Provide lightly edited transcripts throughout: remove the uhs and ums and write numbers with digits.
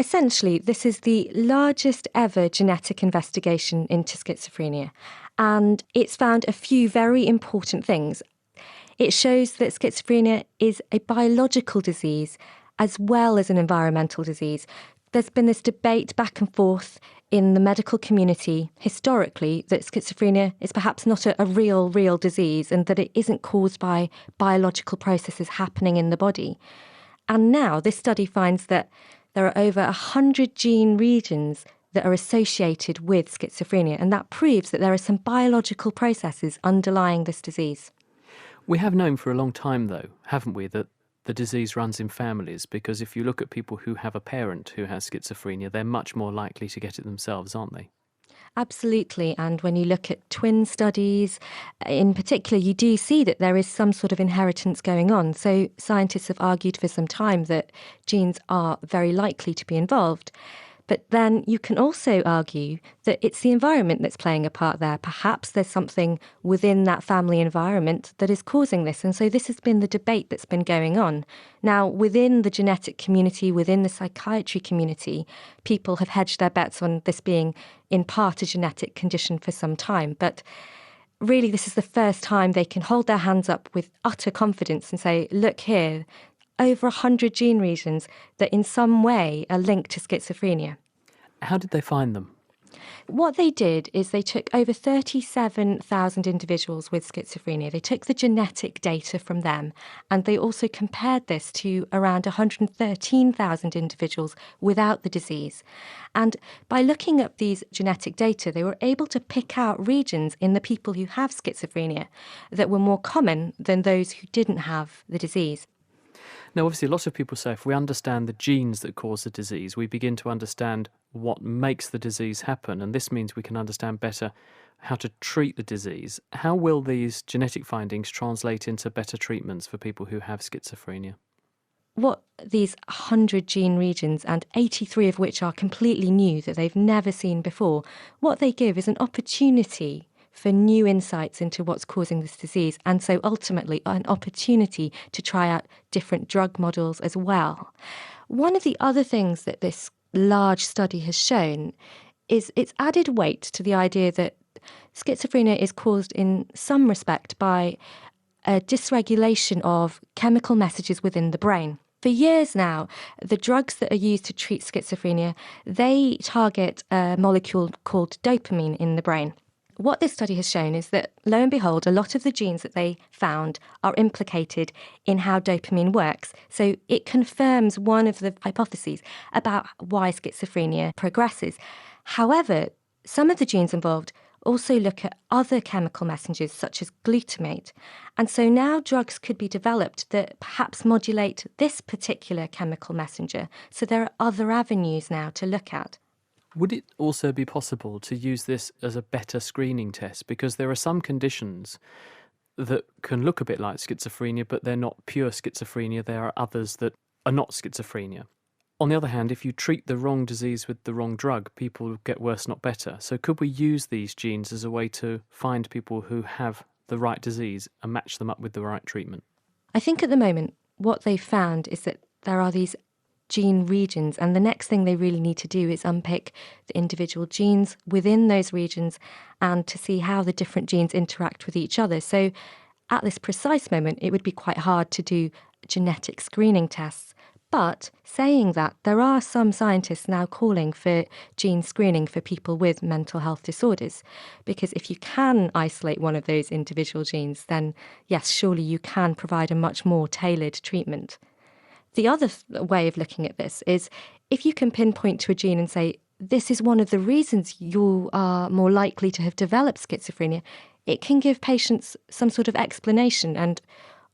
Essentially, this is the largest ever genetic investigation into schizophrenia, and it's found a few very important things. It shows that schizophrenia is a biological disease as well as an environmental disease. There's been this debate back and forth in the medical community historically that schizophrenia is perhaps not a real disease and that it isn't caused by biological processes happening in the body. And now this study finds that there are over 100 gene regions that are associated with schizophrenia, and that proves that there are some biological processes underlying this disease. We have known for a long time, though, haven't we, that the disease runs in families, because if you look at people who have a parent who has schizophrenia, they're much more likely to get it themselves, aren't they? Absolutely. And when you look at twin studies, in particular, you do see that there is some sort of inheritance going on. So scientists have argued for some time that genes are very likely to be involved. But then you can also argue that it's the environment that's playing a part there. Perhaps there's something within that family environment that is causing this. And so this has been the debate that's been going on. Now, within the genetic community, within the psychiatry community, people have hedged their bets on this being in part a genetic condition for some time. But really, this is the first time they can hold their hands up with utter confidence and say, look here, over 100 gene regions that in some way are linked to schizophrenia. How did they find them? What they did is they took over 37,000 individuals with schizophrenia. They took the genetic data from them, and they also compared this to around 113,000 individuals without the disease. And by looking at these genetic data, they were able to pick out regions in the people who have schizophrenia that were more common than those who didn't have the disease. Now, obviously, a lot of people say if we understand the genes that cause the disease, we begin to understand what makes the disease happen, and this means we can understand better how to treat the disease. How will these genetic findings translate into better treatments for people who have schizophrenia? What these 100 gene regions, and 83 of which are completely new that they've never seen before, what they give is an opportunity for new insights into what's causing this disease, and so ultimately an opportunity to try out different drug models as well. One of the other things that this large study has shown is it's added weight to the idea that schizophrenia is caused in some respect by a dysregulation of chemical messages within the brain. For years now, the drugs that are used to treat schizophrenia, they target a molecule called dopamine in the brain. What this study has shown is that, lo and behold, a lot of the genes that they found are implicated in how dopamine works. So it confirms one of the hypotheses about why schizophrenia progresses. However, some of the genes involved also look at other chemical messengers, such as glutamate. And so now drugs could be developed that perhaps modulate this particular chemical messenger. So there are other avenues now to look at. Would it also be possible to use this as a better screening test? Because there are some conditions that can look a bit like schizophrenia, but they're not pure schizophrenia. There are others that are not schizophrenia. On the other hand, if you treat the wrong disease with the wrong drug, people get worse, not better. So could we use these genes as a way to find people who have the right disease and match them up with the right treatment? I think at the moment, what they've found is that there are these gene regions, and the next thing they really need to do is unpick the individual genes within those regions and to see how the different genes interact with each other. So at this precise moment, it would be quite hard to do genetic screening tests. But saying that, there are some scientists now calling for gene screening for people with mental health disorders, because if you can isolate one of those individual genes, then yes, surely you can provide a much more tailored treatment. The other way of looking at this is if you can pinpoint to a gene and say, this is one of the reasons you are more likely to have developed schizophrenia, it can give patients some sort of explanation, and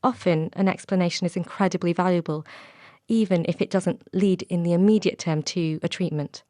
often an explanation is incredibly valuable, even if it doesn't lead in the immediate term to a treatment.